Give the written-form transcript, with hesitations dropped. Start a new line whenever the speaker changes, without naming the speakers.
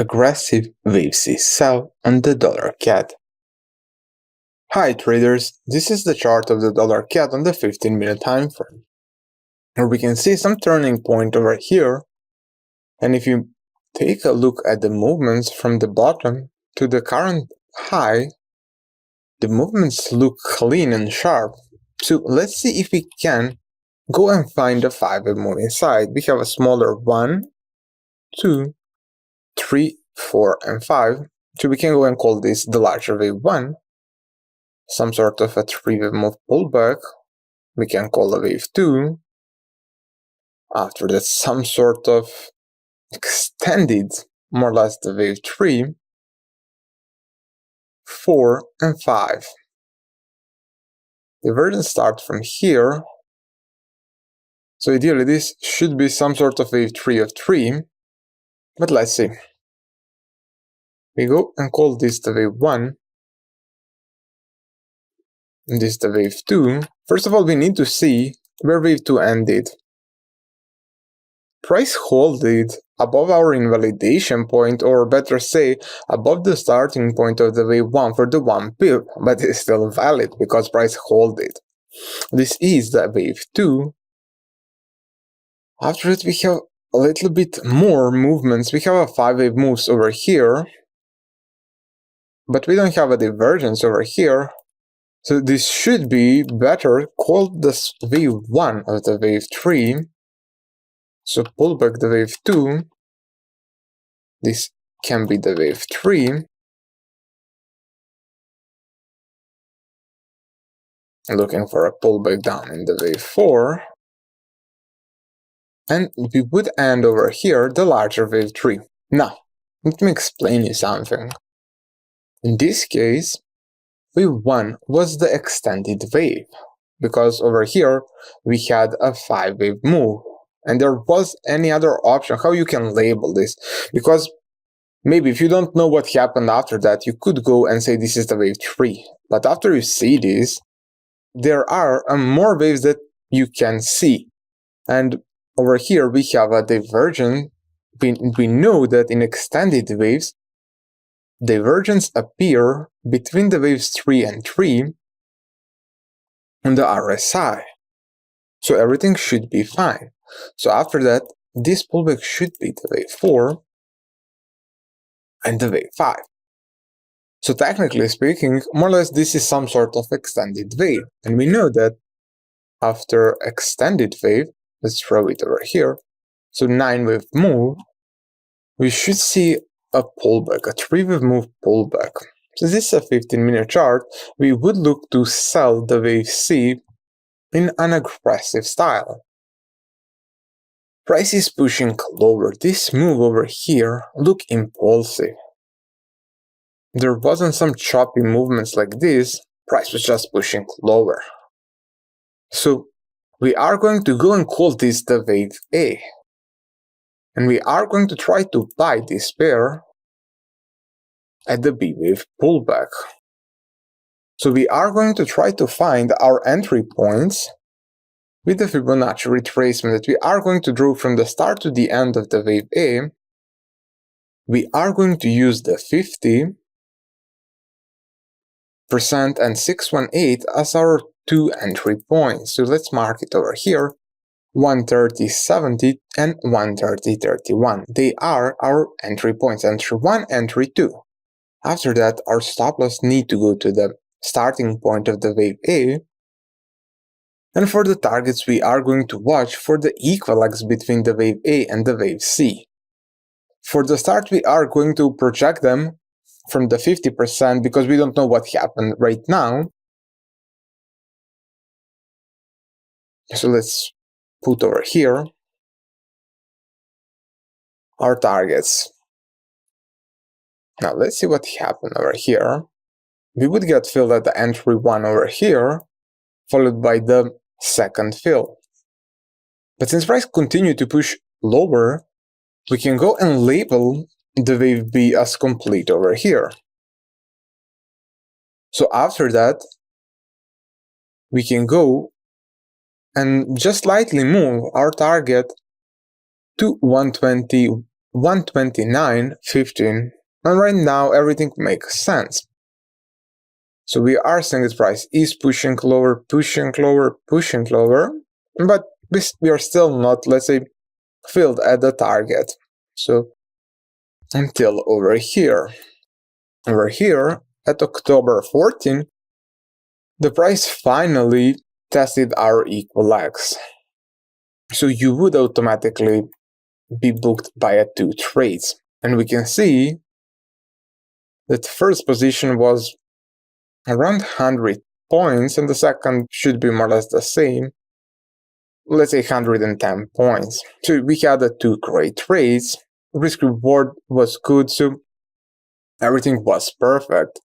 aggressive wave C sell on the dollar CAD. Hi traders, this is the chart of the dollar CAD on the 15-minute time frame. Here we can see some turning point over here, and if you take a look at the movements from the bottom to the current high, the movements look clean and sharp. So let's see if we can go and find the 5-wave move inside. We have a smaller 1, 2, 3, 4, and 5. So we can go and call this the larger wave 1. Some sort of a 3-wave move pullback. We can call a wave 2. After that, some sort of extended, more or less the wave 3, 4, and 5. Divergence starts from here. So ideally this should be some sort of wave 3 of 3. But let's see. We go and call this the wave 1. And this the wave 2. First of all, we need to see where wave 2 ended. Price holded above our invalidation point, or better say, above the starting point of the wave 1 for the 1 pip, but it's still valid because price holded. This is the wave 2. After it, we have a little bit more movements. We have a 5-wave moves over here, but we don't have a divergence over here. So this should be better called the wave 1 of the wave 3. So pull back the wave 2. This can be the wave 3. Looking for a pullback down in the wave 4. And we would end over here the larger wave 3. Now, let me explain you something. In this case, wave 1 was the extended wave, because over here we had a 5-wave move. And there was any other option how you can label this, because maybe if you don't know what happened after that, you could go and say this is the wave 3. But after you see this, there are more waves that you can see. And over here we have a divergence. We know that in extended waves, divergence appear between the waves 3 and 3 on the RSI. So everything should be fine. So after that, this pullback should be the wave 4 and the wave 5. So technically speaking, more or less this is some sort of extended wave. And we know that after extended wave, let's throw it over here, so 9-wave move, we should see a pullback, a 3-wave move pullback. So this is a 15-minute chart. We would look to sell the wave C in an aggressive style. Price is pushing lower. This move over here look impulsive. There wasn't some choppy movements like this. Price was just pushing lower. So we are going to go and call this the wave A. And we are going to try to buy this pair at the B wave pullback. So we are going to try to find our entry points with the Fibonacci retracement that we are going to draw from the start to the end of the wave A. We are going to use the 50% and 618 as our 2 entry points. So let's mark it over here, 130.70 and 130.31. They are our entry points, entry 1, entry 2. After that, our stop loss need to go to the starting point of the wave A. And for the targets, we are going to watch for the equinox between the wave A and the wave C. For the start, we are going to project them from the 50% because we don't know what happened right now. So let's put over here our targets. Now let's see what happened over here. We would get filled at the entry 1 over here, followed by the second fill. But since price continued to push lower, we can go and label the wave B as complete over here. So after that, we can go and just slightly move our target to 120 129.15, and right now everything makes sense. So we are seeing this price is pushing lower, but we are still not, let's say, filled at the target. So until over here at October 14, the price finally tested our equal X. So you would automatically be booked by 2 trades. And we can see that first position was around 100 points and the second should be more or less the same. Let's say 110 points. So we had 2 great trades. Risk reward was good, so everything was perfect.